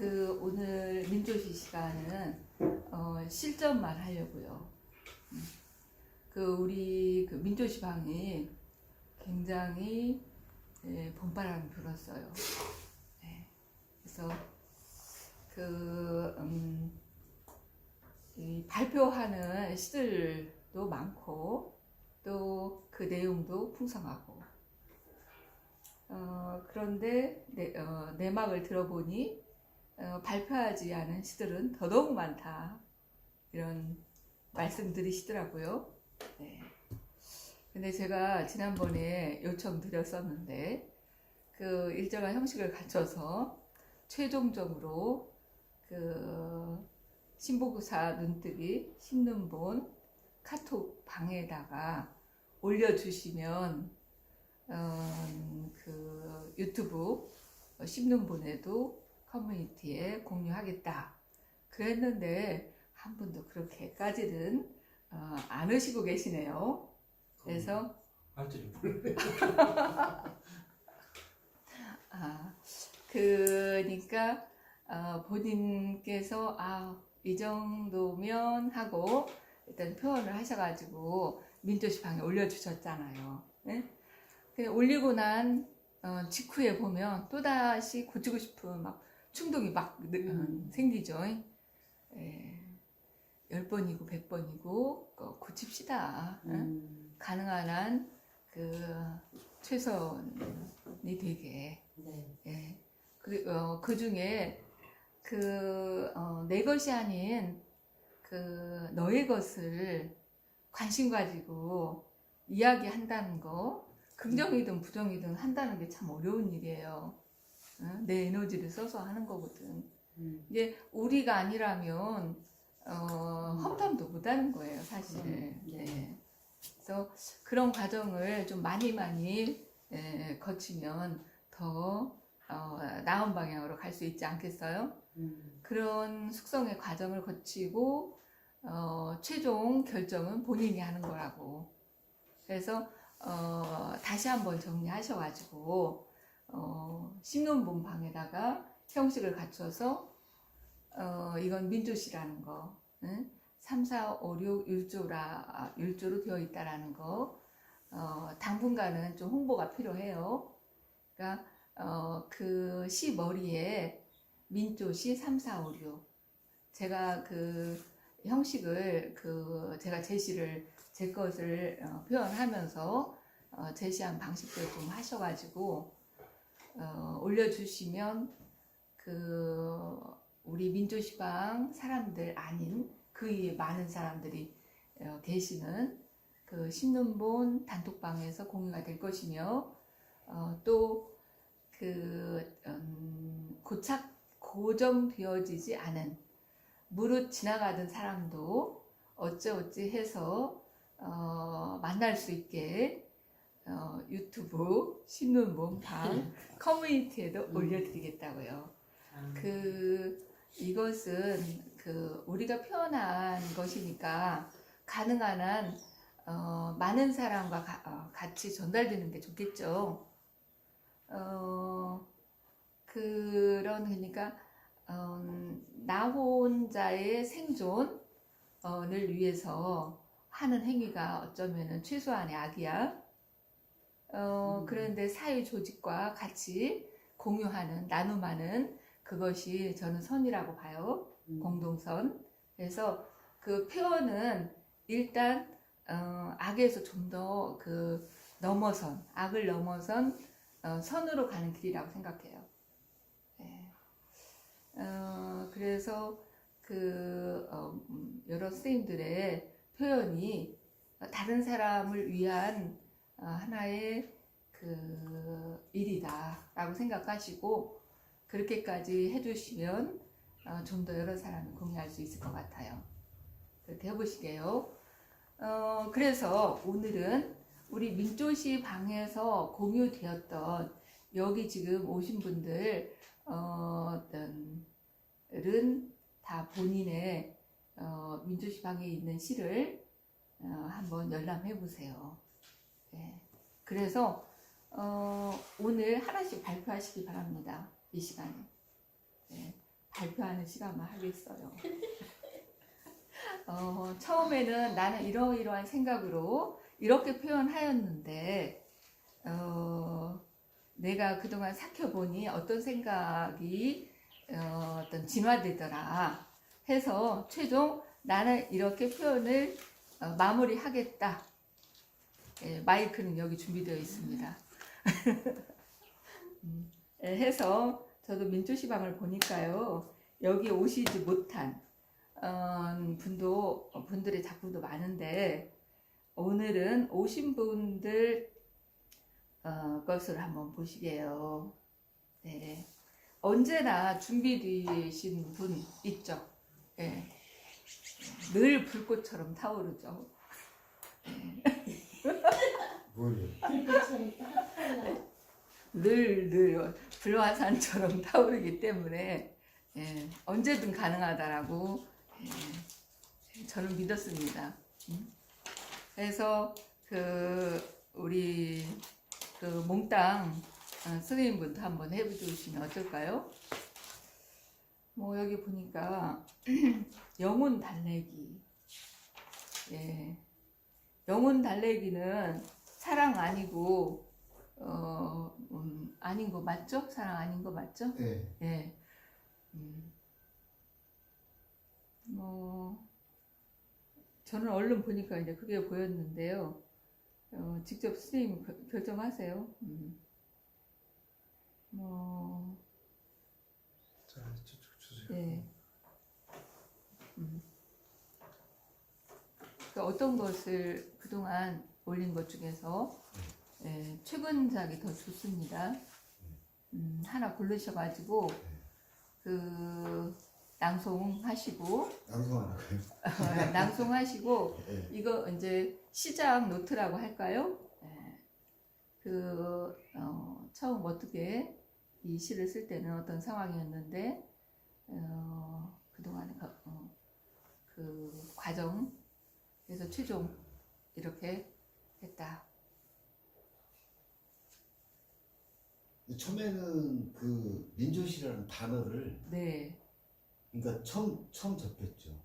오늘 민조시 시간은 실전만 하려고요. 우리 민조시 방이 굉장히 봄바람이 불었어요. 네. 그래서 이 발표하는 시들도 많고 또 그 내용도 풍성하고 그런데 내막을 들어보니 발표하지 않은 시들은 더더욱 많다, 이런 말씀드리시더라고요. 네. 근데 제가 지난번에 요청드렸었는데 일정한 형식을 갖춰서 최종적으로 신보구사 눈뜨기 신문본 카톡 방에다가 올려주시면 유튜브 신문본에도 커뮤니티에 공유하겠다 그랬는데 한 분도 그렇게까지는 안 하시고 계시네요. 그래서 그러니까 본인께서 이 정도면 하고 일단 표현을 하셔가지고 민조시 방에 올려주셨잖아요. 네? 올리고 난 직후에 보면 또다시 고치고 싶은 충동이 생기죠. 10번이고 100번이고 고칩시다. 가능한 한 최선이 되게. 네. 그 중에 내 것이 아닌 너의 것을 관심 가지고 이야기한다는 거, 긍정이든 부정이든 한다는 게 참 어려운 일이에요. 내 에너지를 써서 하는 거거든. 이제 우리가 아니라면 험담도 못 하는 거예요, 사실. 네. 그래서 그런 과정을 좀 많이 거치면 더 나은 방향으로 갈 수 있지 않겠어요? 그런 숙성의 과정을 거치고 최종 결정은 본인이 하는 거라고. 그래서 다시 한번 정리하셔가지고 신문본 방에다가 형식을 갖춰서 이건 민조시라는 거, 3, 4, 5, 6 율조로 되어 있다라는 거, 당분간은 좀 홍보가 필요해요. 그러니까 그 시 머리에 민조시 3, 4, 5, 6, 제가 형식을 제가 제 것을 표현하면서 제시한 방식대로 좀 하셔가지고 올려주시면 우리 민조시방 사람들 아닌 그 위에 많은 사람들이 계시는 신문본 단톡방에서 공유가 될 것이며, 또 고정되어지지 않은 무릇 지나가던 사람도 어찌어찌 해서 만날 수 있게 유튜브 신문본 방 커뮤니티에도 올려드리겠다고요. 이것은 우리가 표현한 것이니까 가능한 한 많은 사람과 같이 전달되는 게 좋겠죠. 그러니까 나 혼자의 생존을 위해서 하는 행위가 어쩌면은 최소한의 악이야. 그런데 사회 조직과 같이 공유하는, 나눔하는 그것이 저는 선이라고 봐요. 공동선. 그래서 표현은 일단 악에서 좀 더 악을 넘어선 선으로 가는 길이라고 생각해요. 네. 그래서 여러 선생님들의 표현이 다른 사람을 위한 하나의 일이다라고 생각하시고 그렇게까지 해주시면 좀 더 여러 사람이 공유할 수 있을 것 같아요. 그렇게 해보시게요. 그래서 오늘은 우리 민조시 방에서 공유되었던, 여기 지금 오신 분들은 다 본인의 민조시 방에 있는 시를 한번 열람해 보세요. 네. 그래서 오늘 하나씩 발표하시기 바랍니다. 이 시간에. 네. 발표하는 시간만 하겠어요. 처음에는 나는 이러이러한 생각으로 이렇게 표현하였는데 내가 그동안 살펴보니 어떤 생각이 어떤 진화되더라 해서 최종 나는 이렇게 표현을 마무리하겠다. 예, 마이크는 여기 준비되어 있습니다. 해서 저도 민초시방을 보니까요, 여기 오시지 못한 분들의 작품도 많은데, 오늘은 오신 분들 것을 한번 보시게요. 네. 언제나 준비되신 분 있죠? 네. 늘 불꽃처럼 타오르죠. 뭐요? 불꽃처럼 타올라. 늘 불화산처럼 타오르기 때문에 언제든 가능하다라고 저는 믿었습니다. 그래서 우리 몽땅 선생님부터 한번 해주시면 어떨까요? 뭐 여기 보니까 영혼 달래기. 예. 영혼 달래기는 사랑 아니고 아닌 거 맞죠? 사랑 아닌 거 맞죠? 네. 예. 뭐 저는 얼른 보니까 이제 그게 보였는데요. 직접 선생님 결정하세요. 뭐 자, 저쪽 주세요. 예. 그러니까 어떤 것을 그동안 올린 것 중에서 최근작이 더 좋습니다. 하나 고르셔가지고 낭송하시고 낭송하시고 네. 이거 이제 시작 노트라고 할까요? 처음 어떻게 이 시를 쓸 때는 어떤 상황이었는데 그동안의 그 과정 그래서 최종 이렇게 했다. 처음에는 그 민조시라는 단어를 네, 그러니까 처음 접했죠.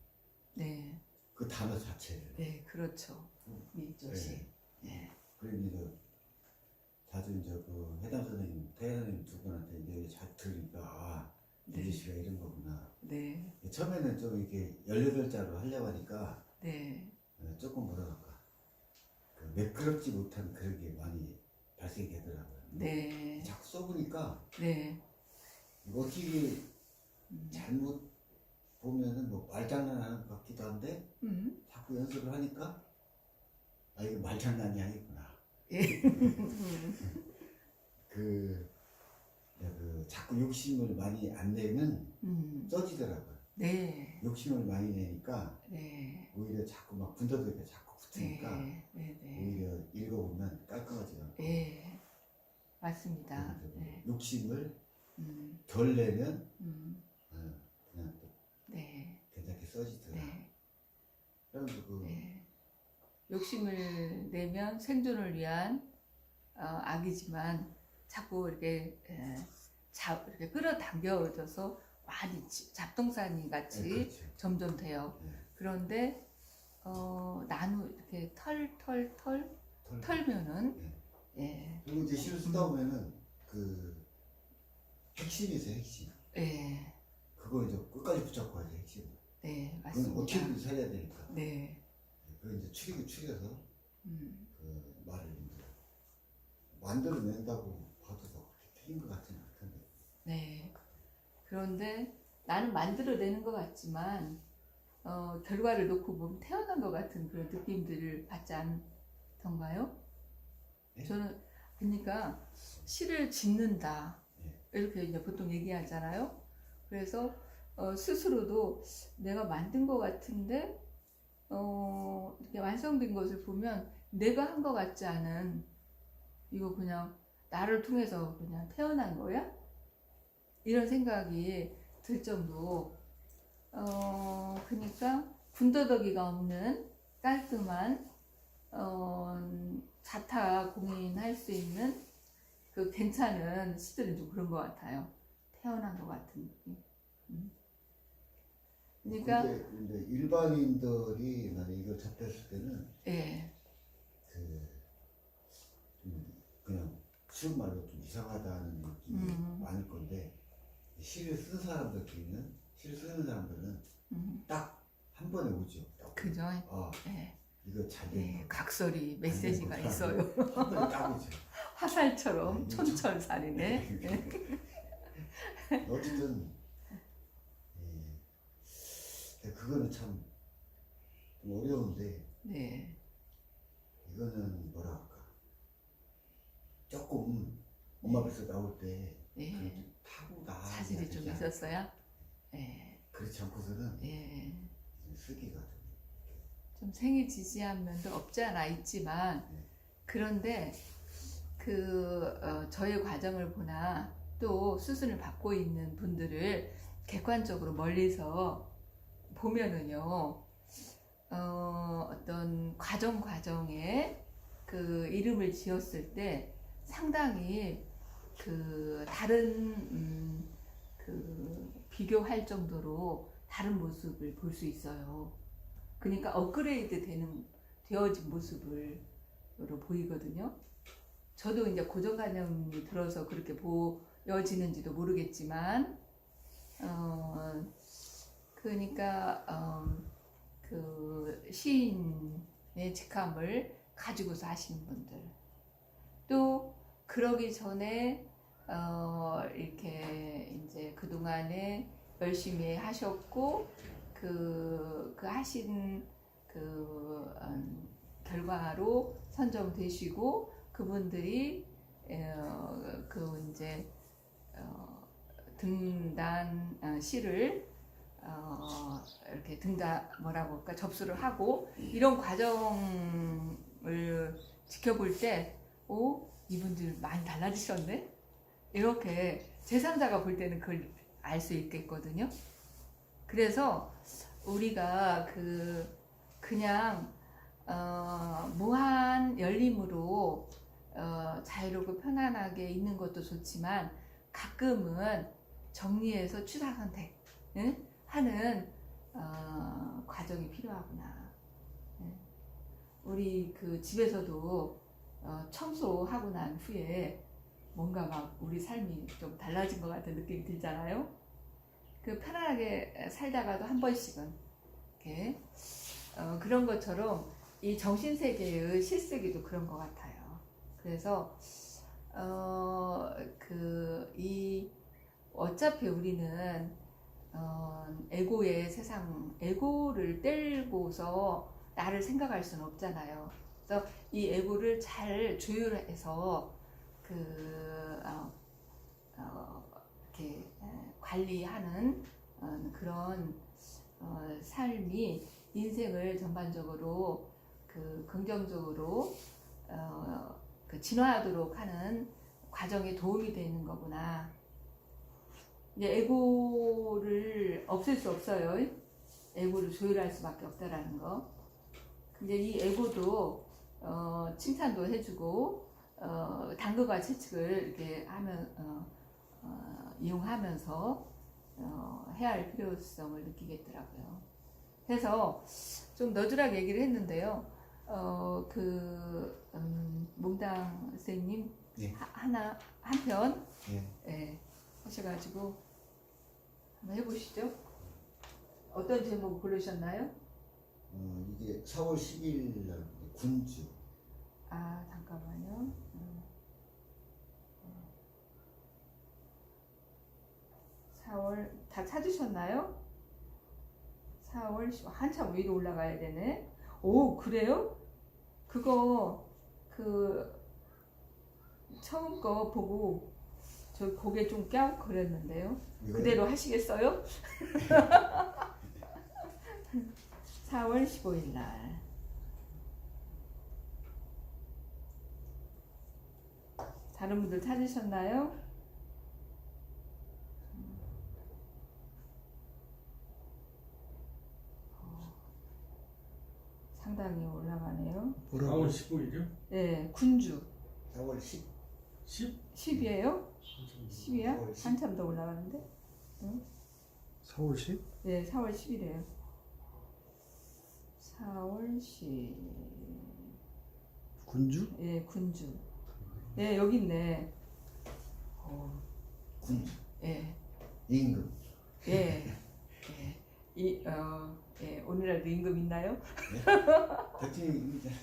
네, 그 단어 자체를. 네, 그렇죠. 민조시. 네. 네, 그리고 이제 자주 이제 그 회담 선생님, 태연 선생님 두 분한테 이제 잘 들으니까 민조시가 이런 거구나. 네, 처음에는 좀 이렇게 18자로 하려고 하니까 네, 조금 뭐랄까 그 매끄럽지 못한 그런 게 많이 발생이 되더라고요. 네, 자꾸 써보니까 네, 이거 어떻게 잘못 보면은 뭐 말장난하는 것 같기도 한데 자꾸 연습을 하니까 아 이거 말장난이 아니구나. 그 자꾸 욕심을 많이 안 내면 써지더라고요. 네, 욕심을 많이 내니까 네, 오히려 자꾸 막 군더더기가 자꾸 붙으니까 네, 네, 오히려 읽어보면 깔끔하지 않고 네, 맞습니다. 네, 욕심을 덜 내면 그냥 또 네, 괜찮게 써지더라. 네, 그래서 네. 욕심을 내면 생존을 위한 악이지만 자꾸 이렇게 이렇게 끌어당겨져서 많이 잡동사니 같이 그렇죠. 점점 돼요. 네. 그런데 이렇게 털면은 예, 그리고 이제 시를 쓰다 보면은 그 핵심이 있어요, 핵심. 예, 그걸 이제 끝까지 붙잡고 가야지, 핵심. 네, 그건 맞습니다. 어떻게든 살려야 되니까. 네, 그걸 이제 추려서 음, 그 말을 이제 만들어낸다고 봐도 더 그렇게 틀린 것 같지는 않던데. 네. 그런데 나는 만들어내는 것 같지만 결과를 놓고 보면 태어난 것 같은 그런 느낌들을 받지 않던가요? 네? 저는 그러니까 시를 짓는다 네. 이렇게 이제 보통 얘기하잖아요. 그래서 스스로도 내가 만든 것 같은데 이렇게 완성된 것을 보면 내가 한 것 같지 않은 이거 그냥 나를 통해서 그냥 태어난 거야? 이런 생각이 들 정도 그러니까 군더더기가 없는 깔끔한 자타 공인할 수 있는 그 괜찮은 시들은 좀 그런 것 같아요. 태어난 것 같은 느낌. 그러니까 근데 이제 일반인들이 만약 이걸 접했을 때는 예, 그냥 쉬운 말로 좀 이상하다는 느낌이 많을 건데 시를 쓴 사람들끼리는 시를 쓰는 사람들은 딱 한 번에 오죠. 딱. 그죠? 예, 이거 잘 된 예, 거. 각설이 메시지가 안 된 거. 있어요. 한 번에 딱 오죠. 화살처럼 촌철살이네. 어쨌든 그거는 참 좀 어려운데 네, 이거는 뭐라 할까 조금 엄마 뱃속 나올 때 네. 타고나 사실이 좀 있었어요. 예, 그렇지 않고서는 예. 쓰기가 좀 생이지지한 면도 없지 않아 있지만 그런데 저의 과정을 보나 또 수술을 받고 있는 분들을 객관적으로 멀리서 보면은요 어떤 과정에 그 이름을 지었을 때 상당히 그 다른 비교할 정도로 다른 모습을 볼 수 있어요. 그러니까 업그레이드 되어진 모습으로 보이거든요. 저도 이제 고정관념이 들어서 그렇게 보여지는지도 모르겠지만, 그러니까, 그 시인의 직함을 가지고서 하시는 분들. 또, 그러기 전에, 이렇게 이제 그동안에 열심히 하셨고, 그 하신 결과로 선정되시고 그분들이 이제 등단 시를 이렇게 뭐라고 할까 접수를 하고 이런 과정을 지켜볼 때 이분들 많이 달라지셨네 이렇게 제3자가 볼 때는 그걸 알 수 있겠거든요. 그래서 우리가 그냥 무한 열림으로 자유롭고 편안하게 있는 것도 좋지만 가끔은 정리해서 취사 선택 하는 과정이 필요하구나. 우리 그 집에서도 청소하고 난 후에 뭔가 막 우리 삶이 좀 달라진 것 같은 느낌이 들잖아요. 그 편안하게 살다가도 한 번씩은 이렇게 그런 것처럼 이 정신세계의 실쓰기도 그런 것 같아요. 그래서 어차피 우리는 에고의 세상, 에고를 떼고서 나를 생각할 수는 없잖아요. 그래서 이 에고를 잘 조율해서 이렇게 관리하는 그런 삶이 인생을 전반적으로 긍정적으로 진화하도록 하는 과정에 도움이 되는 거구나. 이제 에고를 없앨 수 없어요. 에고를 조율할 수밖에 없다라는 거. 근데 이 에고도 칭찬도 해주고 당근과 채찍을 이렇게 이용하면서 해야 할 필요성을 느끼겠더라고요. 그래서 좀 너드하게 얘기를 했는데요. 몽당 선생님 한편 하셔가지고 한번 해보시죠. 어떤 제목 고르셨나요? 이게 4월 10일 날 군주. 잠깐만요. 4월 다 찾으셨나요? 4월 한참 위로 올라가야 되네. 오 그래요? 그거 처음 거 보고 저 고개 좀 갸웃거렸는데요. 그대로 하시겠어요? 4월 15일 날 다른 분들 찾으셨나요? 상당히 올라가네요. 4월 15일이요? 네, 군주. 4월 10. 10? 10이에요? 10이야? 4월 10. 한참 더 올라가는데? 응? 서울시? 네, 4월 10일에요. 4월 10일. 군주? 예, 군주. 예, 여기 있네. 군주, 예, 임금. 예, 예. 예, 오늘날도 임금 있나요? 대통령이잖아요.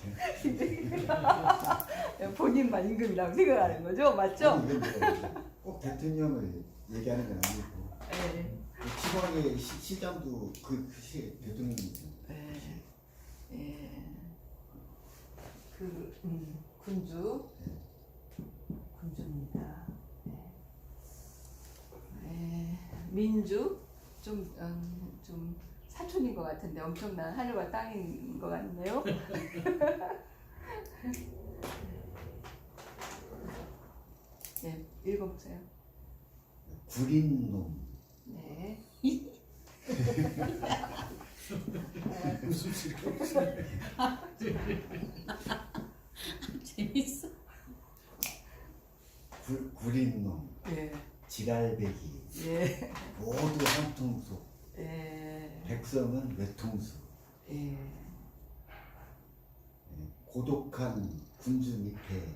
예, 본인만 임금이라고 생각하는 거죠? 맞죠? 아니, 근데 꼭 대통령을 얘기하는 건 아니고 예, 지방의 시장도 시 대통령이죠. 예, 예. 군주. 군주입니다. 예. 민주. 좀 사촌인 것 같은데 엄청난 하늘과 땅인 것 같네요. 네, 읽어보세요. 구린 놈. 네. 재밌어. 구린 놈. 예. 지랄배기. 예. 모두 한통속. 예. 백성은 외통수. 예. 고독한 군주 밑에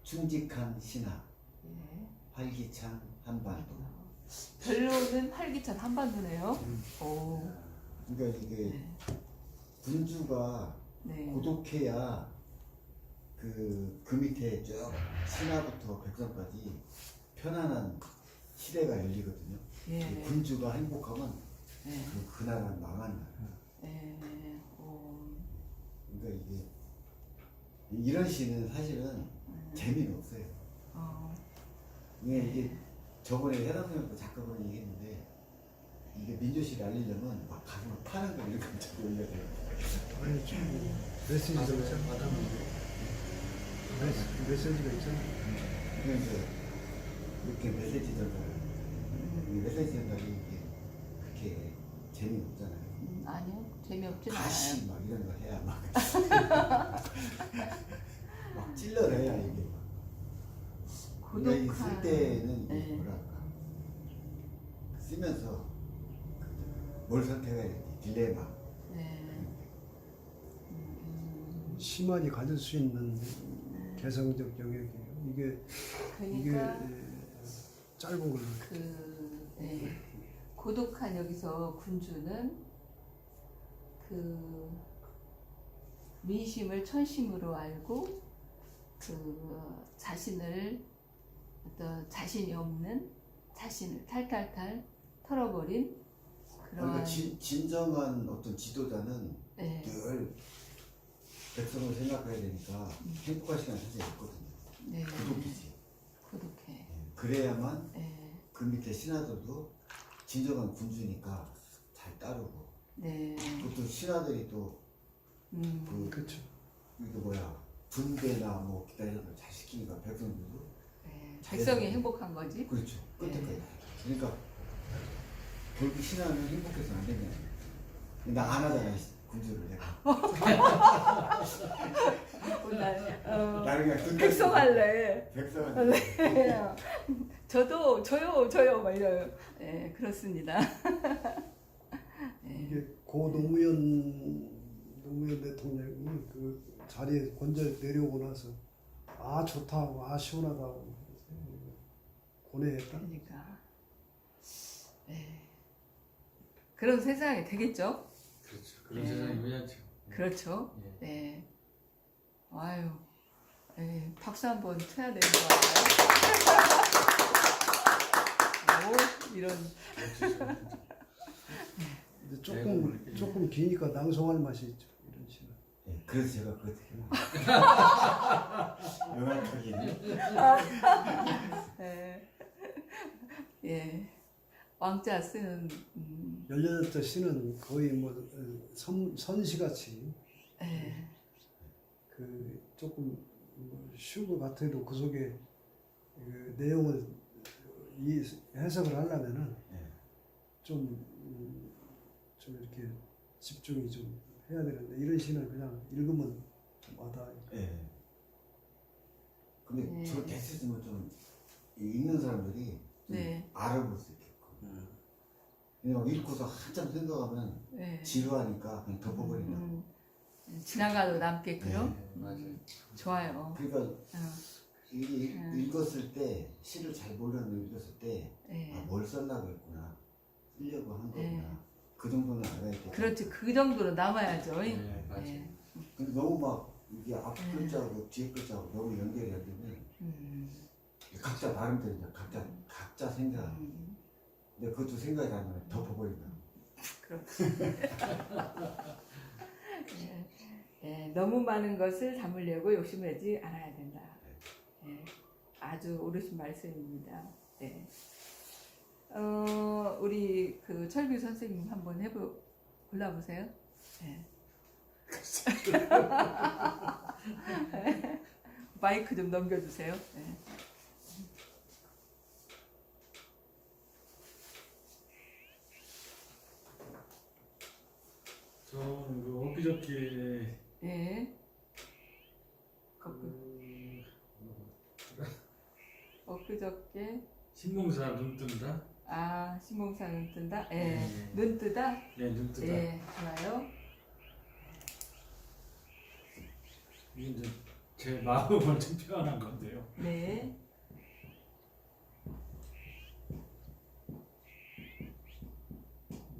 충직한 신하. 예. 활기찬 한반도. 결론은 활기찬 한반도네요. 오. 그러니까 이게 네. 군주가 네. 고독해야 그 밑에 쭉 신하부터 백성까지 편안한 시대가 열리거든요. 예. 군주가 행복하면 예. 그 나라는 망한 나라. 예. 오. 그러니까 이게 이런 시는 사실은 재미는 없어요. 이게 저번에 해남생도 작가분이 얘기했는데 이게 민주시를 알리려면 막 가서 막 파는 거 이렇게 자꾸 올려야 돼요. 아니 좀 메시지가 있잖아. 메시지가 있잖아. 그래서 이렇게 메시지 전달, 이 메시지 전달이 이게 그렇게 재미없잖아요. 아니요, 재미없진 않아요. 다시 막 이런 걸 해야 막 막 찔러내야 이게 막. 우리가 이 쓸 때는 이게 네. 뭐랄까 쓰면서 뭘 선택해야 될지 딜레마. 네. 심하게 가질 수 있는 개성적 영역이에요. 이게 그러니까 짧은 걸로. 네. 고독한 여기서 군주는 그 민심을 천심으로 알고 그 자신을 어떤 자신이 없는 자신을 탈탈탈 털어버린 그런 그러니까 진정한 어떤 지도자는 네. 늘 백성을 생각해야 되니까 행복한 시간이 사실 있거든요. 네. 고독이지. 고독해. 그래야만 네. 그 밑에 신하들도 진정한 군주니까 잘 따르고 네. 또 신하들이 또 그렇죠. 이거 뭐야 분배나 뭐 기다려서 잘 시키니까 백성들도 네. 잘해서 백성이 행복한 거지. 그렇죠. 끝에까지. 네. 그러니까 결국 신하는 행복해서 안 되냐. 나 안 하잖아 군주를 내가. 나는 그냥 백성할래. 백성할래. 저요 막 이래요. 네, 그렇습니다. 네. 이게 고 노무현 대통령이 그 자리에 건져 내려오고 나서 아 좋다, 아 시원하다 고뇌했다. 그러니까 네. 그런 세상이 되겠죠. 그렇죠. 그런 네. 세상이 오야죠. 그렇죠. 예. 네. 아유, 네, 박수 한번 쳐야 되는 것 같아요. 오, 이런. 근데 조금 기니까 낭송할 맛이 있죠. 이런 시는. 예, 그래서 제가 그렇게 명확하게 네. 예. 왕자 쓰는 18자 시는 거의 뭐 선시같이 예. 그 조금 쉬운 것 같아도 그 속에 그 내용을 해석을 하려면은 예. 좀 이렇게 집중이 좀 해야 되는데 이런 시는 그냥 읽으면 와닿아요. 예. 근데 네. 저렇게 했으면 좀 읽는 사람들이 좀 네. 알아볼 수 있겠고. 그냥 읽고서 한참 생각하면 네. 지루하니까 그냥 덮어버린다. 지나가도 남게끔. 네, 맞아요. 좋아요. 그러니까 어, 이게 음. 읽었을 때 시를 잘 모르는 읽었을 때 네. 아, 뭘 쓰려고 했구나 쓰려고 한 거구나 네. 그 정도는 알아야 돼. 그렇지, 그 정도로 남아야죠. 네, 맞아요. 네. 근데 너무 막 이게 앞 네. 글자하고 뒤에 글자하고 너무 연결이 안 되면 음, 각자 발음대로 이제 각자 생각. 근데 그것도 생각이 안 나면 덮어버린다. 그렇지. 예, 예, 너무 많은 것을 담으려고 욕심내지 않아야 된다. 예, 아주 옳으신 말씀입니다. 네. 우리 그 철규 선생님 한번 골라보세요. 예. 마이크 좀 넘겨주세요. 예. 저는 그 엊그저께 예. 엊그저께 신봉사 눈 뜬다. 신봉사 눈 뜬다. 예. 네. 눈 뜨다. 네, 눈 뜨다. 예. 좋아요. 이게 이제 제 마음을 좀 표현한 건데요. 네.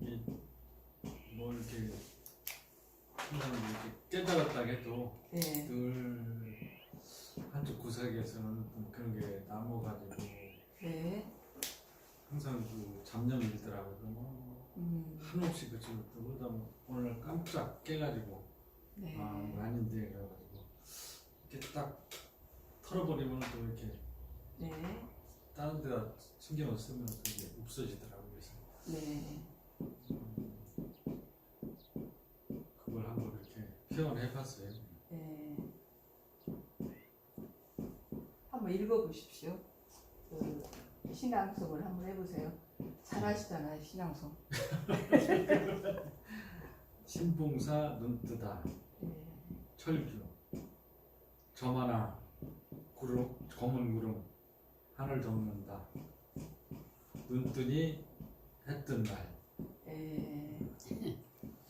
이게 뭐 이렇게 항상 이렇게 깨달았다 해도 예. 늘 한쪽 구석에서는 좀 그런 게 남아가지고 네. 항상 그 잡념이 들더라고요. 한없이 그치고 또 그러다 보면 오늘 깜짝 깨가지고 네. 이거 아닌데 그래가지고 이렇게 딱 털어버리면 또 이렇게 네. 다른 데다 신경을 쓰면 또 이게 없어지더라고요. 그래서 네. 그걸 한번 이렇게 표현을 해봤어요. 네. 한번 읽어보십시오. 그 신앙송을 한번 해보세요. 잘하시잖아요, 신앙송. 신봉사 눈뜨다 네. 철규 점 하나 구름 검은 구름 하늘 덮는다 눈뜨니 해 뜬 날 네.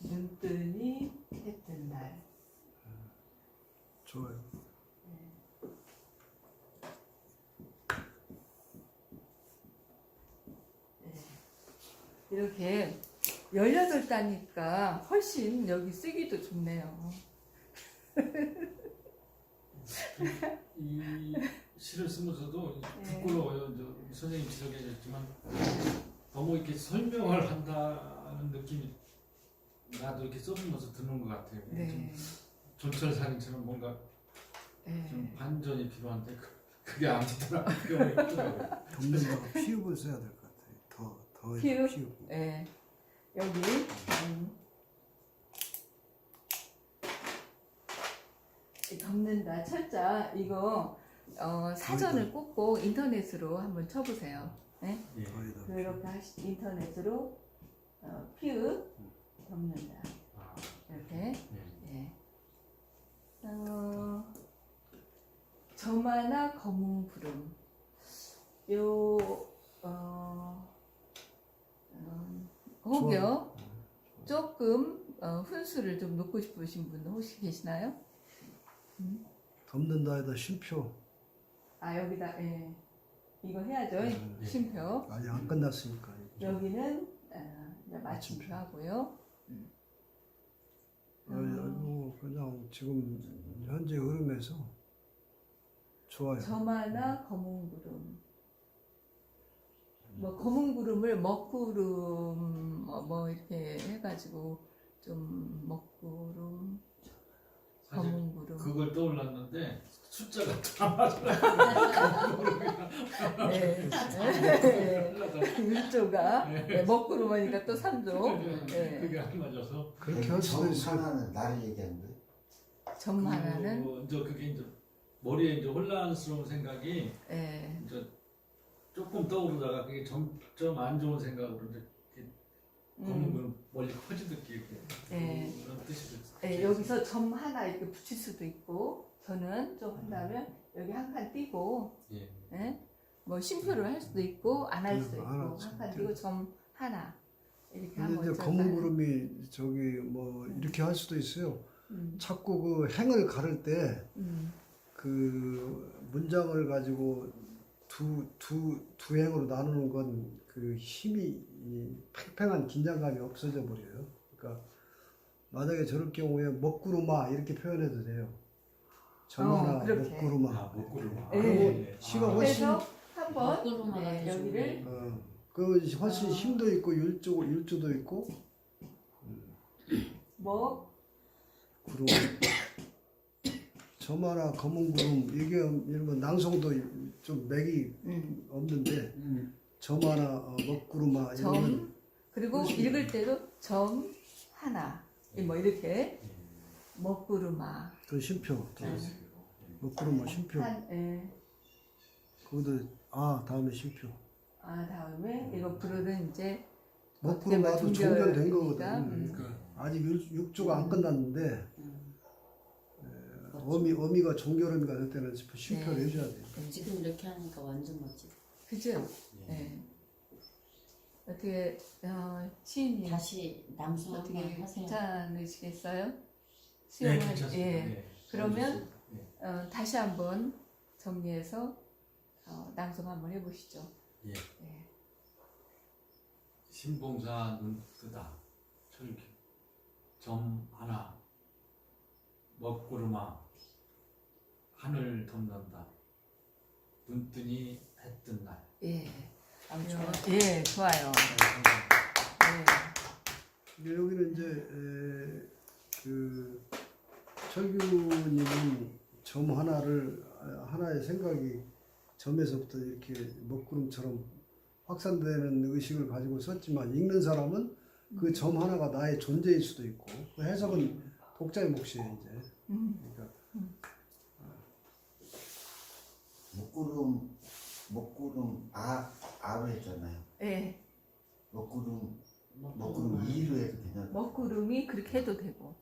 눈 뜨니 해 뜬 날. 좋아요. 이렇게 18단이니까 훨씬 여기 쓰기도 좋네요. 이 시를 쓰면서도 네. 부끄러워요. 선생님 지적해 주셨지만 너무 이렇게 설명을 한다는 느낌이 나도 이렇게 써보면서 드는 것 같아요. 네. 좀 전철사진처럼 뭔가 네. 좀 반전이 필요한데 그게 아니더라고요. 덮는다고 피읍을 써야 될 것 같아요. 더 피읍? 피읍. 네. 여기 이 덮는다 철자 이거 사전을 꼭 인터넷으로 한번 쳐보세요. 네? 예. 더에다 그렇게 인터넷으로 피읍 덮는다 아, 이렇게. 예. 예. 점 하나 검은 구름. 요, 혹여 조금 훈수를 좀 놓고 싶으신 분 혹시 계시나요? 덮는다에다 쉼표. 여기다, 예. 이거 해야죠. 네. 쉼표. 아직 안 끝났으니까. 여기는 이제 마침표 하고요. 뭐 그냥 지금 현재 흐름에서 좋아요. 점 하나 검은 구름. 뭐 검은 구름을 먹구름 뭐 이렇게 해가지고 좀 먹구름 사실 검은 구름. 그걸 떠올랐는데 숫자가 다 맞아요. 네. 일조가 먹구름하니까 또 3조. 네. 그게 안 맞아서 그렇게 할 수도 점 있어요. 하나는 나를 얘기하는데 점 하나는 이제 그게 이제 머리에 이제 혼란스러운 생각이 예. 이제 조금 떠오르다가 그게 점점 안 좋은 생각으로 이제 이렇게 검은 건 멀리 퍼지듯이 이렇게 네. 그런 뜻이 예, 여기서 점 하나 이렇게 붙일 수도 있고 저는 좀 한다면 여기 한 칸 띄고 예. 예? 뭐 쉼표를 할 수도 있고 안 할 수도 있고 하나 한 칸 띄고 점 하나 이렇게 근데 하면 이제 어쩔까 검은 하는. 구름이 저기 뭐 이렇게 할 수도 있어요. 음, 자꾸 그 행을 가를 때 음, 그 문장을 가지고 두 행으로 나누는 건 그 힘이 이 팽팽한 긴장감이 없어져 버려요. 그러니까 만약에 저럴 경우에 먹구름아 이렇게 표현해도 돼요. 저마나 그렇게. 먹구름아. 아, 먹구름아. 예. 예. 시가 아, 훨씬 그래서 한번 먹구름아 네, 가지고 여기를 그 훨씬 힘도 있고 율조도 있고 먹 구름 저마나 검은 구름 이게 이런 낭송도 좀 맥이 없는데 저마나 먹구름아 이런 점 그리고 그렇지. 읽을 때도 점 하나 뭐 이렇게 먹구름아 그 쉼표 네. 먹구름아 쉼표 예. 그것도 다음에 쉼표 다음에 이거 부르는 이제 어떻게 먹구름아도 보면 종결된 종결이니까, 거거든. 그러니까 아직 육조가 안 끝났는데 멋지. 어미가 종결음이가 될 때는 쉼표를 네. 해줘야 돼. 지금 이렇게 하니까 완전 멋지다. 그죠? 예. 어떻게 시인님 다시 낭송 어떻게 한번 하세요. 괜찮으시겠어요? 네, 수영을 괜찮습니다. 예. 네. 그러면 네. 다시 한번 정리해서 낭송 한번 해보시죠. 예. 예. 신봉사 눈 뜨다 철기 점 하나 먹구름아 하늘 덮는다 눈 뜨니 해 뜬 날. 예. 좋아요. 예, 좋아요. 예. 근데 여기는 이제 그 철규님은 점 하나의 생각이 점에서부터 이렇게 먹구름처럼 확산되는 의식을 가지고 썼지만 읽는 사람은 그 점 하나가 나의 존재일 수도 있고 그 해석은 독자의 몫이에요 이제. 그러니까 먹구름 아로 했잖아요. 예. 먹구름 이로 해도 괜찮아요. 먹구름이 그렇게 해도 되고.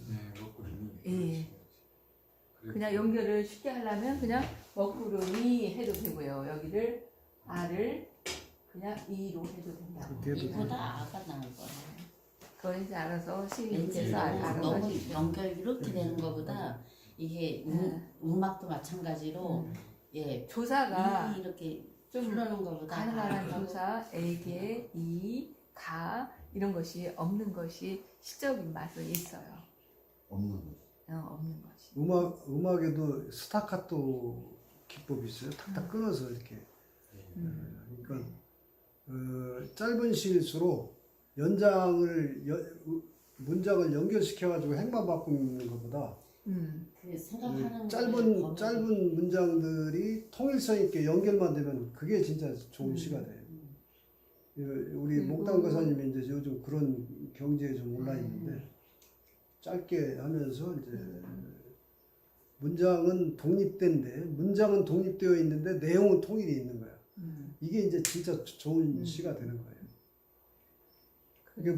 네, 먹구름이. 예. 그냥 연결을 쉽게 하려면 그냥 먹구름이 해도 되고요. 여기를 아를 그냥 이로 해도 된다. 그렇게 해도 이보다 아가 나을 거야. 그건 이제 알아서 왠지 시인님께서 알아서 너무 하시죠. 연결 이렇게 되는 것보다 이게 음악도 마찬가지로 예 조사가 이렇게 좀 부르는 것보다 가능한 조사, 에게, 이, 가 이런 것이 없는 것이 시적인 맛은 있어요. 없는 거죠. 없는 것이. 음악에도 스타카토 기법이 있어요. 탁탁 끊어서 이렇게. 그러니까 짧은 시일수록 문장을 연결시켜가지고 행만 바꾸는 것보다 그 생각하는 짧은 문장들이 통일성 있게 연결만 되면 그게 진짜 좋은 시가 돼요. 우리 그리고- 목당 거사님이 이제 요즘 그런 경지에 좀 올라 있는데 짧게 하면서 이제 문장은 독립되어 있는데 내용은 통일이 있는 거야. 이게 이제 진짜 좋은 시가 되는 거예요. 이게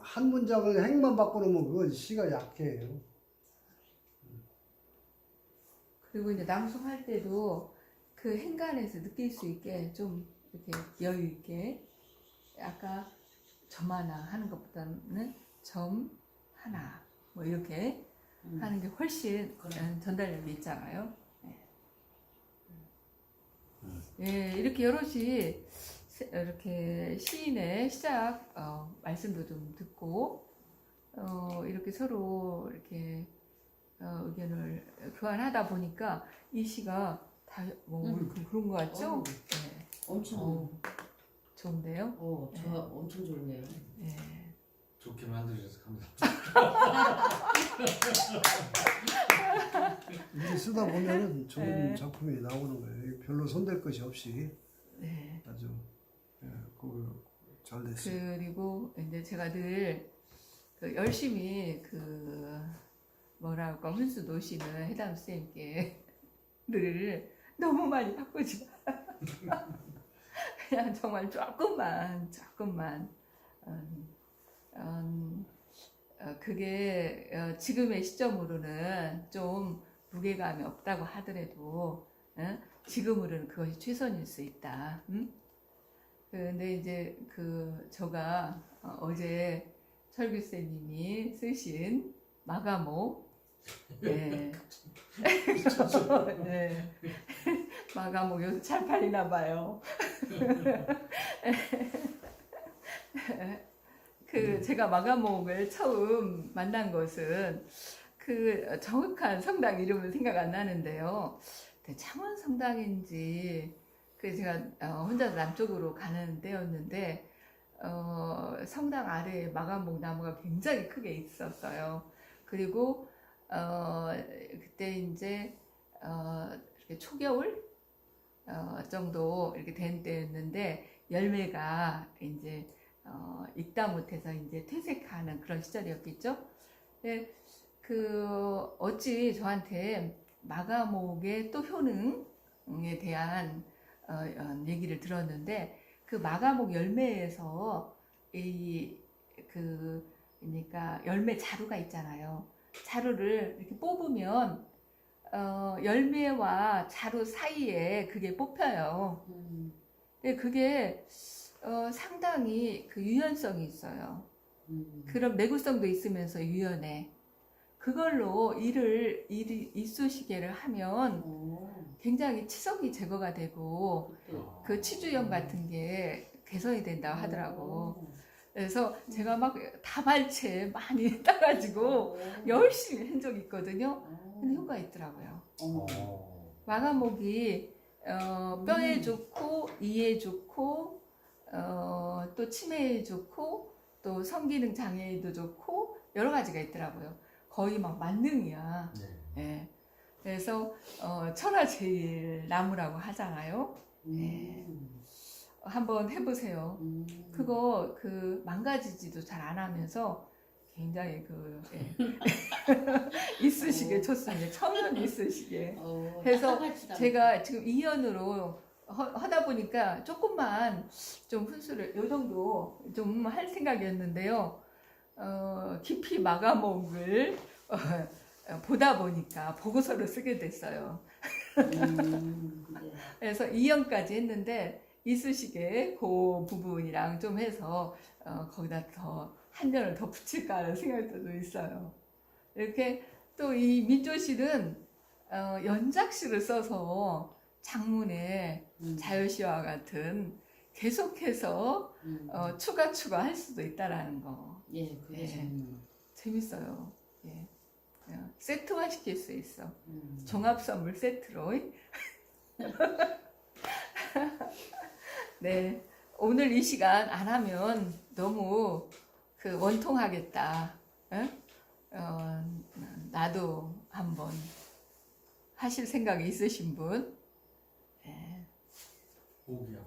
한 문장을 행만 바꿔놓으면 그건 시가 약해요. 그리고 이제 낭송할 때도 그 행간에서 느낄 수 있게 좀 이렇게 여유 있게 아까 점 하나 하는 것보다는 점 하나 뭐 이렇게 하는 게 훨씬 전달력이 있잖아요. 예, 이렇게 여럿이 이렇게 시인의 시작 말씀도 좀 듣고 이렇게 서로 이렇게 의견을 교환하다 보니까 이 시가 다 그런 것 같죠? 네. 엄청 좋은데요? 저 엄청 좋네요. 네. 좋게 만들어주셔서 감사합니다. 이제 쓰다 보면은 좋은 네. 작품이 나오는 거예요. 별로 손댈 것이 없이 네. 아주 잘 됐어요. 그리고 이제 제가 늘 열심히 뭐랄까 훈수 놓으시는 해담 쌤께 늘 너무 많이 바꾸지 마. 그냥 정말 조금만 그게 지금의 시점으로는 좀 무게감이 없다고 하더라도 지금으로는 그것이 최선일 수 있다. 근데 이제 저가 어제 철규쌤님이 쓰신 마가목, 네. 네. 마가목 요새 잘 팔리나 봐요. 제가 마가목을 처음 만난 것은 정확한 성당 이름은 생각 안 나는데요. 창원 성당인지 제가 혼자 남쪽으로 가는 때였는데 성당 아래에 마가목 나무가 굉장히 크게 있었어요. 그리고 그때 이제 이렇게 초겨울 정도 이렇게 된 때였는데 열매가 이제 익다 못해서 이제 퇴색하는 그런 시절이었겠죠. 네, 어찌 저한테 마가목의 또 효능에 대한 얘기를 들었는데 마가목 열매에서 그러니까 열매 자루가 있잖아요. 자루를 이렇게 뽑으면 열매와 자루 사이에 그게 뽑혀요. 근데 그게 상당히 유연성이 있어요. 그런 내구성도 있으면서 유연해. 그걸로 이쑤시개를 하면 굉장히 치석이 제거가 되고 치주염 같은 게 개선이 된다고 하더라고. 그래서 제가 막 다발채 많이 따가지고 열심히 한 적이 있거든요. 근데 효과가 있더라고요. 마가목이 뼈에 좋고 이에 좋고 또 치매에 좋고 또 성기능 장애에도 좋고 여러 가지가 있더라고요. 거의 막 만능이야. 네. 그래서 천하제일 나무라고 하잖아요. 네. 한번 해보세요. 그거 망가지지도 잘 안 하면서 굉장히 이쑤시개 좋습니다. 천연 이쑤시개. 그래서 제가 지금 2년으로 하다 보니까 조금만 좀 훈수를 요 정도 좀 할 생각이었는데요. 깊이 마가목을 보다 보니까 보고서를 쓰게 됐어요. 그래서 2년까지 했는데 이쑤시개 그 부분이랑 좀 해서 거기다 더 한 년을 더 붙일까 하는 생각도 좀 있어요. 이렇게 또 이 민조실은 연작실을 써서 장문에 자유시와 같은 계속해서 추가할 수도 있다라는 거. 예, 그게 예. 재밌어요. 예. 그냥 세트화 시킬 수 있어. 종합 선물 세트로. 네. 오늘 이 시간 안 하면 너무 원통하겠다. 나도 한번 하실 생각이 있으신 분? 네.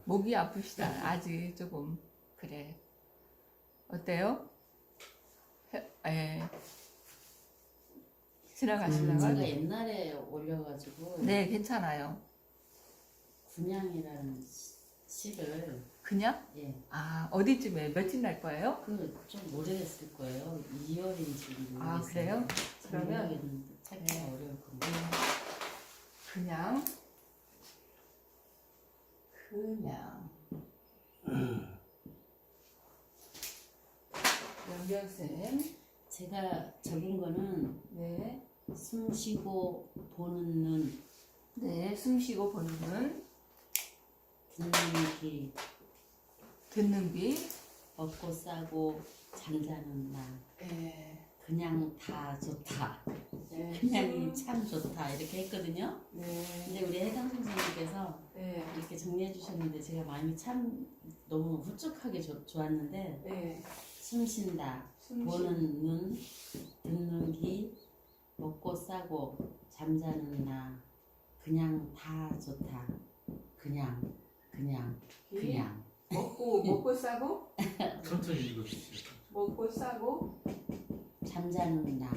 목이 아프시다. 아직 조금 그래. 어때요? 지나가시다가? 제가 옛날에 올려가지고 네, 괜찮아요. 군양이라는 시를 그냥? 예, 어디쯤에 며칠 날 거예요? 좀 오래됐을 거예요. 2월인지 모르겠어요. 아, 그래요? 그러면 찾기가 어려울 건데. 그냥 연결쌤. 제가 적은 거는 네. 숨 쉬고 보는 눈, 네, 숨 쉬고 보는 눈, 듣는 귀, 듣는 귀. 먹고 싸고 잠자는 나, 네. 그냥 다 좋다. 네. 그냥이 참 좋다. 이렇게 했거든요. 네. 근데 우리 혜경 선생님께서 네. 이렇게 정리해 주셨는데 제가 마음이 참 너무 훌쩍하게 좋았는데 네. 숨 쉰다, 숨 보는 눈, 듣는 귀, 먹고 싸고 잠자는 나, 그냥 다 좋다. 그냥 먹고 싸고 천천히 읽어주세요. 먹고 싸고 잠자는 나,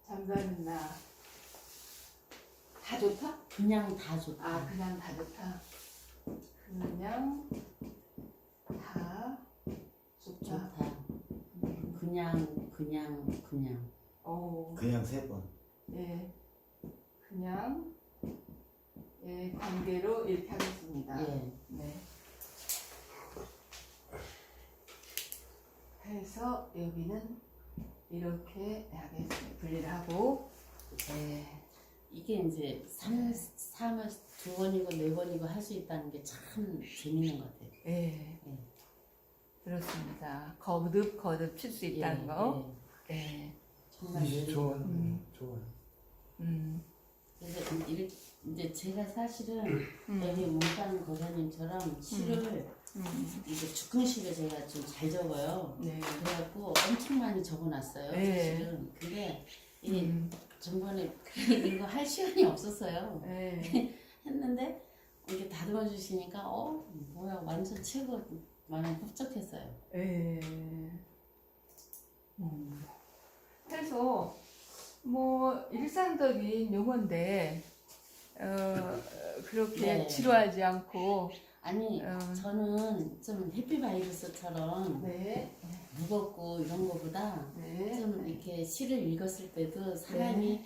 잠자는 나. 다 좋다? 그냥 다 좋다. 그냥 다 좋다. 그냥 다 좋다. 좋다. 그냥 오. 그냥 3번. 예. 그냥 예. 네, 관계로 이렇게 하겠습니다. 예. 네. 해서 여기는 이렇게 하겠습니다. 분리를 하고, 네. 이게 이제 3을 2번이고 4번이고 할 수 있다는 게 참 재밌는 것 같아요. 네. 예. 그렇습니다. 거듭 칠 수 있다는 예, 거. 예. 네. 정말 좋아요. 음. 좋아요. 그래서 이제 제가 사실은 여기 몽땅 거사님처럼 시를 이제 죽근시를 제가 좀 잘 적어요. 네. 그래갖고 엄청 많이 적어놨어요. 네. 사실은. 근데 이 전번에 이거 할 시간이 없었어요. 네. 했는데 이렇게 다듬어 주시니까 뭐야 완전 최고 마음이 흡족했어요. 네. 그래서 뭐 일상적인 용어인데 그렇게 네. 지루하지 않고 아니 저는 좀 해피바이러스처럼 네. 무겁고 이런 거보다 네. 좀 이렇게 시를 읽었을 때도 사람이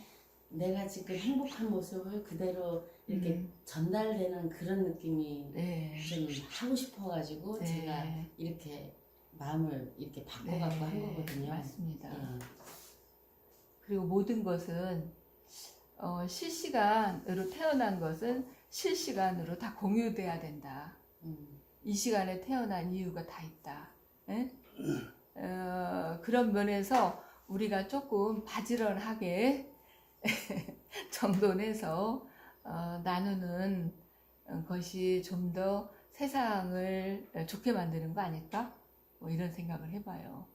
내가 지금 행복한 모습을 그대로 이렇게 전달되는 그런 느낌이 네. 좀 하고 싶어가지고 네. 제가 이렇게 마음을 이렇게 바꿔갖고 한 거거든요. 맞습니다. 예. 그리고 모든 것은 실시간으로 태어난 것은 실시간으로 다 공유돼야 된다. 이 시간에 태어난 이유가 다 있다. 예? 그런 면에서 우리가 조금 바지런하게 정돈해서 나누는 것이 좀 더 세상을 좋게 만드는 거 아닐까? 뭐 이런 생각을 해봐요.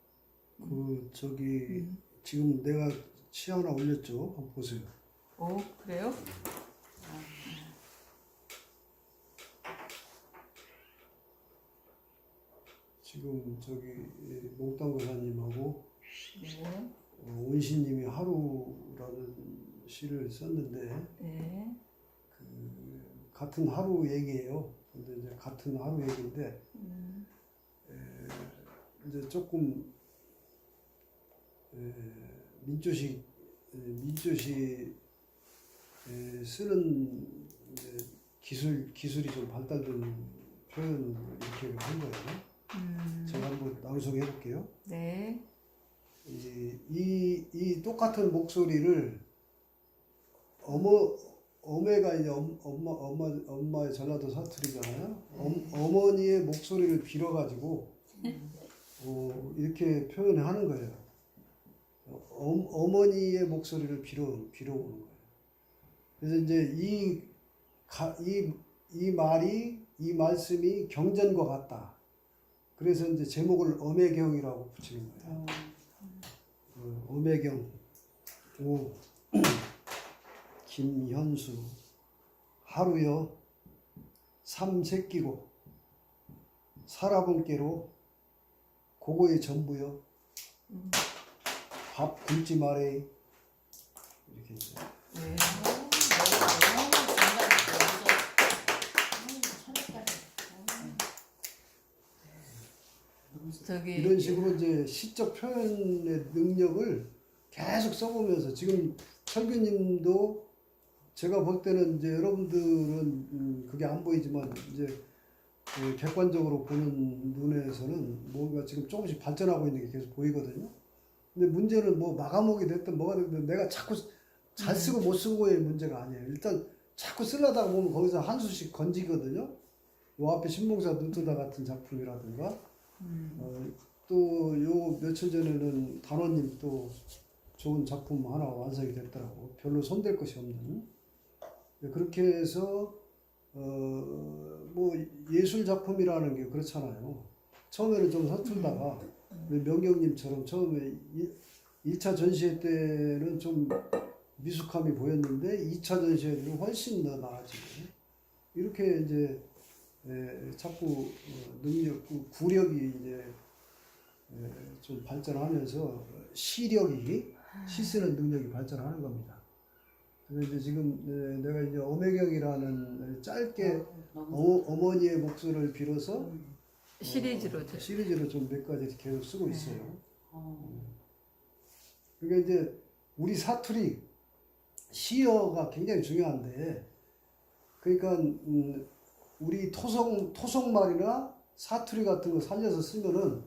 지금 내가 시 하나 올렸죠. 한번 보세요. 오, 그래요? 지금 몽땅 거사님하고 네. 온시님이 하루라는 시를 썼는데 네. 같은 하루 얘기예요. 근데 이제 같은 하루 얘기인데 이제 조금 민조시 쓰는 이제 기술이 좀 발달된 표현을 이렇게 한 거예요. 제가 한번 낭송해 볼게요. 네. 이 똑같은 목소리를 어메가 이제 엄마의 전라도 사투리잖아요. 어머니의 목소리를 빌어가지고 이렇게 표현하는 거예요. 어머니의 목소리를 빌어오는 거예요. 그래서 이제 이 말씀이 경전과 같다. 그래서 이제 제목을 엄혜경이라고 붙이는 거예요. 엄혜경. 김현수. 하루여 삼새끼고 살아본께로 고거의 전부여 밥 굶지 말에 이렇게 있어요. 네. 이런 식으로 이제 시적 표현의 능력을 계속 써보면서 지금 철규님도 제가 볼 때는 이제 여러분들은 그게 안 보이지만 이제 객관적으로 보는 눈에서는 뭔가 지금 조금씩 발전하고 있는 게 계속 보이거든요. 근데 문제는 뭐 마감옥이 됐든 뭐가 됐든 내가 자꾸 잘 쓰고 못 쓰고의 문제가 아니에요. 일단 자꾸 쓰려다가 보면 거기서 한 수씩 건지거든요. 요 앞에 신봉사 눈뜨다 같은 작품이라든가 또 요 며칠 전에는 단원님 또 좋은 작품 하나 완성이 됐더라고. 별로 손댈 것이 없는. 그렇게 해서 뭐 예술 작품이라는 게 그렇잖아요. 처음에는 좀 서툴다가 명경님처럼 처음에 1차 전시회 때는 좀 미숙함이 보였는데 2차 전시회는 훨씬 더 나아지고 이렇게 이제 자꾸 능력, 구력이 이제 좀 발전하면서 시력이 시 쓰는 능력이 발전하는 겁니다. 그래서 이제 지금 내가 이제 엄혜경이라는 짧게 어머니의 목소리를 빌어서 시리즈로 좀 몇 가지 계속 쓰고 있어요. 그러니까 이제 우리 사투리 시어가 굉장히 중요한데 그러니까 우리 토속말이나 사투리 같은 거 살려서 쓰면은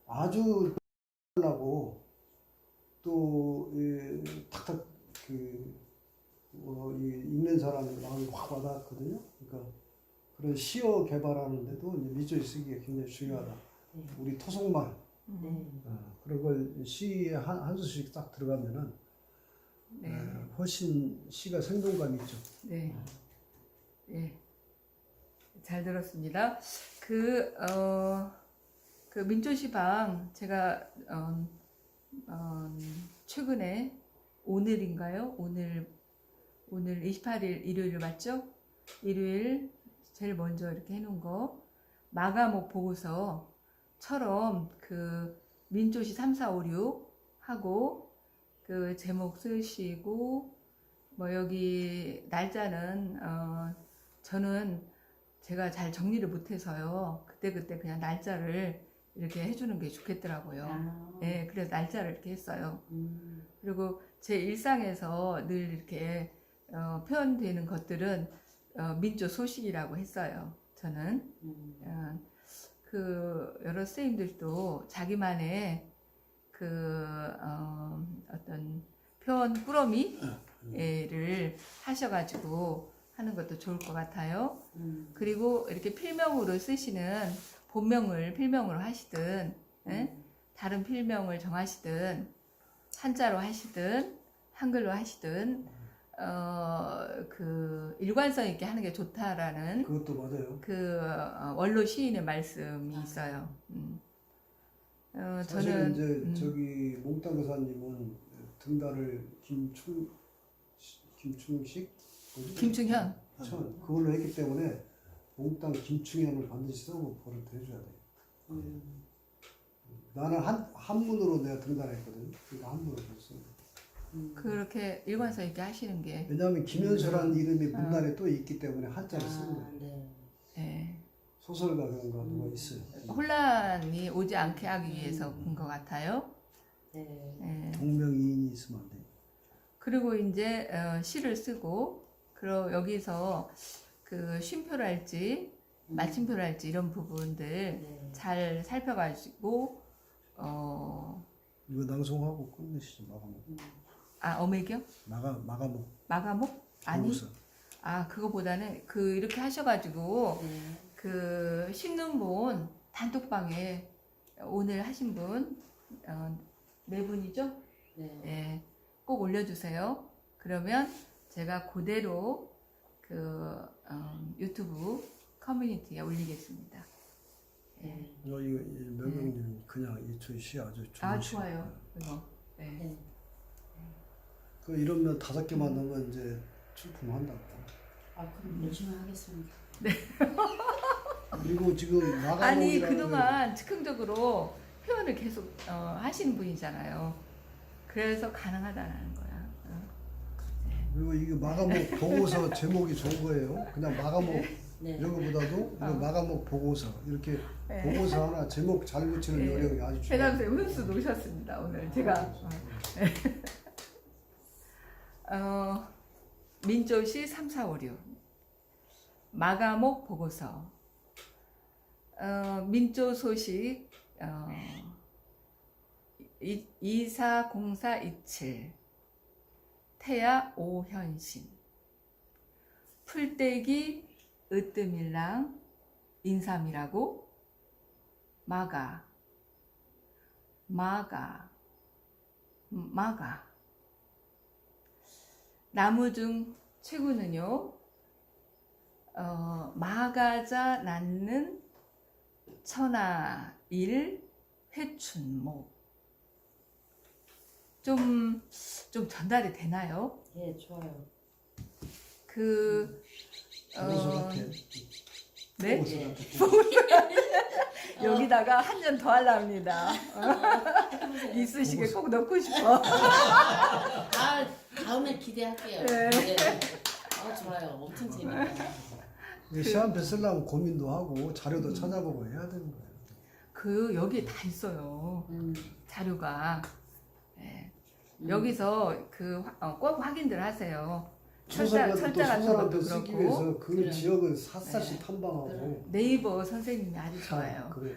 아주 하고 또 탁탁 읽는 사람이 마음이 확 와닿거든요. 그러니까 그런 시어 개발하는데도 이제 밑줄 쓰기가 굉장히 중요하다. 네. 우리 토속말 네. 그런 걸 시에 한 수씩 딱 들어가면은 네. 훨씬 시가 생동감이 있죠. 네. 예. 잘 들었습니다. 그 민초시방 제가 최근에 오늘인가요? 오늘 28일 일요일 맞죠? 일요일 제일 먼저 이렇게 해놓은 거 마감옥 보고서처럼 그 민초시 3456 하고 그 제목 쓰시고 뭐 여기 날짜는 저는 제가 잘 정리를 못해서요. 그때 그냥 날짜를 이렇게 해주는 게 좋겠더라고요. 네, 그래서 날짜를 이렇게 했어요. 그리고 제 일상에서 늘 이렇게 표현되는 것들은 민족 소식이라고 했어요. 저는 그 여러 선생님들도 자기만의 그 어떤 표현 꾸러미를 하셔가지고 하는 것도 좋을 것 같아요. 그리고 이렇게 필명으로 쓰시는 본명을 필명으로 하시든 다른 필명을 정하시든 한자로 하시든 한글로 하시든 그 일관성 있게 하는 게 좋다라는 그것도 맞아요. 그 원로 시인의 말씀이 있어요. 사실은 저는 이제 저기 몽땅 교사님은 등단을 김충식 뭐지? 김충현 그걸로 했기 때문에 몽땅 김충현을 반드시 써고 버릇 해줘야 돼. 나는 한문으로 내가 등단했거든. 그러니까 한문으로 했어. 그렇게 일관성 있게 하시는 게 왜냐하면 김현수라는 이름이 문단에 또 있기 때문에 한자를 쓰는 거예요. 네. 예, 소설가 그런가 누가 있어요. 혼란이 오지 않게 하기 위해서 본 것 같아요. 네. 예. 동명이인이 있으면 안 돼. 그리고 이제 시를 쓰고 그리고 여기서 그 쉼표랄지 마침표랄지 이런 부분들 네. 잘 살펴가지고 이거 낭송하고 끝내시죠. 마감목. 어맥이요? 마감목. 마감목? 아니 보고서. 그거보다는 그 이렇게 하셔가지고 네. 그 신문본 단톡방에 오늘 하신 분 네 분이죠? 네. 예, 꼭 올려주세요. 그러면 제가 그대로 그 유튜브 커뮤니티에 올리겠습니다. 네. 이거 명경님 그냥 이초희 시 아주 좋은 시. 좋아요. 이거. 네. 네. 그 이러면 5개만 넣으면 이제 출품한다고. 그럼 열심히 하겠습니다. 그리고 지금 마감목이라는 아니 그동안 즉흥적으로 표현을 계속 하시는 분이잖아요. 그래서 가능하다는 거야. 그리고 이게 마감목 보고서 제목이 좋은 거예요. 그냥 마감목 네. 이런 것보다도 이거 마감목 보고서 이렇게 네. 보고서 하나 제목 잘 붙이는 네. 요령이 아주 좋아요. 배담쌤 훈수 놓으셨습니다. 오늘 제가 민조시 3456 마감목 보고서 민조 소식 240427 태야 오현신 풀떼기 으뜸일랑 인삼이라고 마가 나무 중 최고는요 마가자 낳는 천하일 회춘목 좀 전달이 되나요? 예, 좋아요. 그 보고서 같아. 네? 보고서 같아. 여기다가 한 년 더 하려합니다. 이쑤시개 꼭 넣고 싶어. 다음에 기대할게요. 네. 네. 좋아요. 엄청 재밌다. 시한편 쓰려면 고민도 하고 자료도 찾아보고 해야 되는 거예요. 그 여기에 다 있어요. 자료가. 네. 여기서 꼭 확인들 하세요. 소설가도 또 철자 같은 소설한테 것도 쓰기 그렇고. 위해서 그 그래. 지역을 샅샅이 네. 탐방하고 그래. 네이버 선생님이 아주 좋아요. 그래.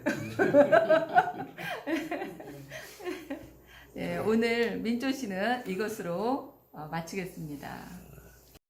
네, 오늘 민조 씨는 이것으로 마치겠습니다.